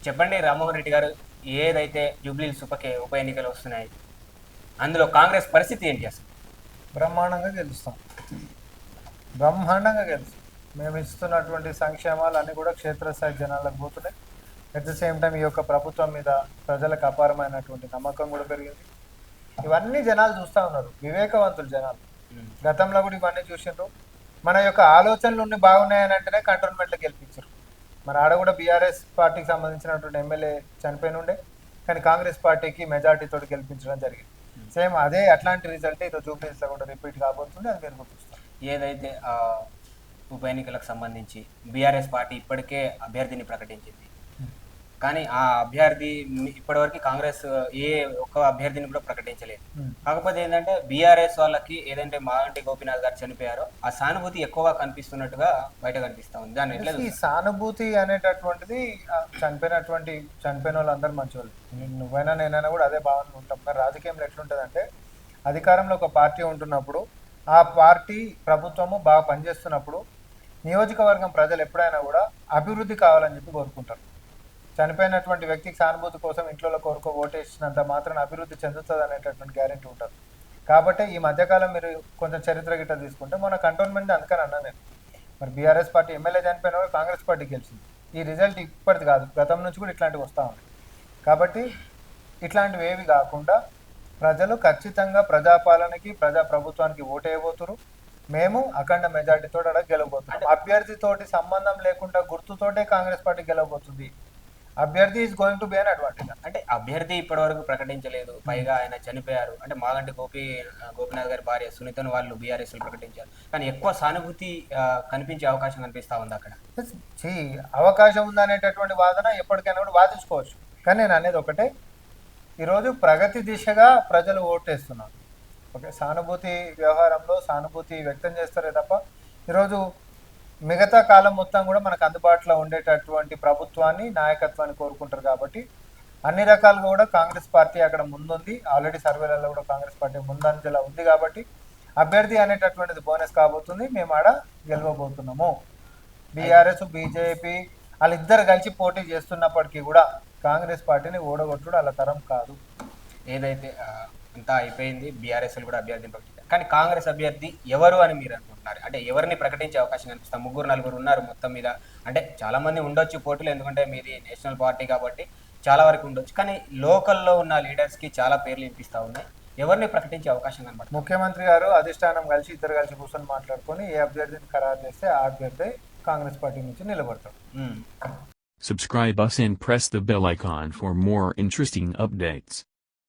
చెప్పండి రామ్మోహన్ రెడ్డి గారు, ఏదైతే జూబ్లీహిల్స్ ఉప ఎన్నికలు వస్తున్నాయి, అందులో కాంగ్రెస్ పరిస్థితి ఏంటి అసలు? బ్రహ్మాండంగా గెలుస్తాం. బ్రహ్మాండంగా గెలుస్తాం. మేము ఇస్తున్నటువంటి సంక్షేమాలు అన్నీ కూడా క్షేత్రస్థాయి జనాలకు పోతున్నాయి. అట్ ద సేమ్ టైం ఈ యొక్క ప్రభుత్వం మీద ప్రజలకు అపారమైనటువంటి నమ్మకం కూడా పెరిగింది. ఇవన్నీ జనాలు చూస్తూ ఉన్నారు, వివేకవంతులు జనాలు. గతంలో కూడా ఇవన్నీ చూసిండ్రు. మన యొక్క ఆలోచనలు బాగున్నాయని అంటేనే కంటోన్మెంట్లో గెలిపించారు. మరి ఆడ కూడా బీఆర్ఎస్ పార్టీకి సంబంధించినటువంటి ఎమ్మెల్యే చనిపోయిన ఉండే, కానీ కాంగ్రెస్ పార్టీకి మెజార్టీతో గెలిపించడం జరిగింది. సేమ్ అదే అట్లాంటి రిజల్ట్ ఈరోజు జూబ్లీహిల్స్లో కూడా రిపీట్ కాబోతుంది. అది మీరు గుర్తిస్తారు. ఏదైతే ఉప ఎన్నికలకు సంబంధించి బీఆర్ఎస్ పార్టీ ఇప్పటికే అభ్యర్థిని ప్రకటించింది, కానీ ఆ అభ్యర్థి ఇప్పటివరకు కాంగ్రెస్ ఏ ఒక్క అభ్యర్థిని కూడా ప్రకటించలేదు. కాకపోతే ఏంటంటే బీఆర్ఎస్ వాళ్ళకి ఏదంటే మాగంటి గోపీనాథ్ గారు చనిపోయారో ఆ సానుభూతి ఎక్కువగా కనిపిస్తున్నట్టుగా బయట కనిపిస్తా ఉంది. దాన్ని ఎట్లా ఈ సానుభూతి అనేటటువంటిది చనిపోయిన వాళ్ళందరూ మంచివాళ్ళు. నువ్వైనా నేనైనా కూడా అదే భావన ఉంటాం. కానీ రాజకీయంలో ఎట్లుంటుందంటే, అధికారంలో ఒక పార్టీ ఉంటున్నప్పుడు ఆ పార్టీ ప్రభుత్వము బాగా పనిచేస్తున్నప్పుడు నియోజకవర్గం ప్రజలు ఎప్పుడైనా కూడా అభివృద్ధి కావాలని చెప్పి కోరుకుంటారు. చనిపోయినటువంటి వ్యక్తికి సానుభూతి కోసం ఇంట్లో కోరుకో ఓటేసినంత మాత్రం అభివృద్ధి చెందుతుంది అనేటటువంటి గ్యారెంటీ ఉంటుంది. కాబట్టి ఈ మధ్యకాలం మీరు కొంచెం చరిత్ర గిట్ట తీసుకుంటే మన కంటోన్మెంట్ అందుకని అన్నా నేను. మరి బీఆర్ఎస్ పార్టీ ఎమ్మెల్యే చనిపోయిన కూడా కాంగ్రెస్ పార్టీ గెలిచింది. ఈ రిజల్ట్ ఇప్పటిది కాదు, గతం నుంచి కూడా ఇట్లాంటివి వస్తూ ఉన్నాయి. కాబట్టి ఇట్లాంటివి ఏవి కాకుండా ప్రజలు ఖచ్చితంగా ప్రజాపాలనకి ప్రభుత్వానికి ఓటేయబోతురు. మేము అఖండ మెజార్టీతో అక్కడ గెలవబోతున్నాం. అభ్యర్థితోటి సంబంధం లేకుండా గుర్తుతోటే కాంగ్రెస్ పార్టీ గెలవబోతుంది. అభ్యర్థి is going to be an advantage. అంటే అభ్యర్థి ఇప్పటి వరకు ప్రకటించలేదు, పైగా ఆయన చనిపోయారు. అంటే మాగంటి గోపీనాథ్ గారి భార్య సునీతను వాళ్ళు బీఆర్ఎస్ ప్రకటించారు, కానీ ఎక్కువ సానుభూతి కనిపించే అవకాశం కనిపిస్తా ఉంది అక్కడ. అవకాశం ఉందనేటటువంటి వాదన ఎప్పటికైనా కూడా వాదించుకోవచ్చు. కానీ నేను అనేది ఒకటే, ఈరోజు ప్రగతి దిశగా ప్రజలు ఓటేస్తున్నారు. ఓకే, సానుభూతి వ్యవహారంలో సానుభూతి వ్యక్తం చేస్తారే తప్ప ఈరోజు మిగతా కాలం మొత్తం కూడా మనకు అందుబాటులో ఉండేటటువంటి ప్రభుత్వాన్ని నాయకత్వాన్ని కోరుకుంటారు. కాబట్టి అన్ని రకాలుగా కూడా కాంగ్రెస్ పార్టీ అక్కడ ముందుంది. ఆల్రెడీ సర్వేలలో కూడా కాంగ్రెస్ పార్టీ ముందంజలో ఉంది. కాబట్టి అభ్యర్థి అనేటటువంటిది బోనస్ కాబోతుంది. మేము ఆడ గెలవబోతున్నాము. బీఆర్ఎస్ బీజేపీ వాళ్ళిద్దరు కలిసి పోటీ చేస్తున్నప్పటికీ కూడా కాంగ్రెస్ పార్టీని ఓడగొట్టుడు అలా తరం కాదు. ఏదైతే అంతా అయిపోయింది, బీఆర్ఎస్ కూడా అభ్యర్థిని ప్రకటించారు, కానీ కాంగ్రెస్ అభ్యర్థి ఎవరు అని మీరు అనుకుంటున్నారు? అంటే ఎవరిని ప్రకటించే అవకాశం కనిపిస్తారు? ముగ్గురు నలుగురు ఉన్నారు మొత్తం మీద. అంటే చాలా మంది ఉండొచ్చు పోటీలు, ఎందుకంటే మీది నేషనల్ పార్టీ కాబట్టి చాలా వరకు ఉండొచ్చు. కానీ లోకల్లో ఉన్న లీడర్స్కి చాలా పేర్లు వినిపిస్తూ ఉన్నాయి. ఎవరిని ప్రకటించే అవకాశం కనబడుతుంది? ముఖ్యమంత్రి గారు అధిష్టానం కలిసి ఇద్దరు కలిసి కూర్చొని మాట్లాడుకొని ఏ అభ్యర్థిని ఖరారు చేస్తే ఆ అభ్యర్థి కాంగ్రెస్ పార్టీ నుంచి నిలబడతాడు. Subscribe us and press the bell icon for more interesting updates.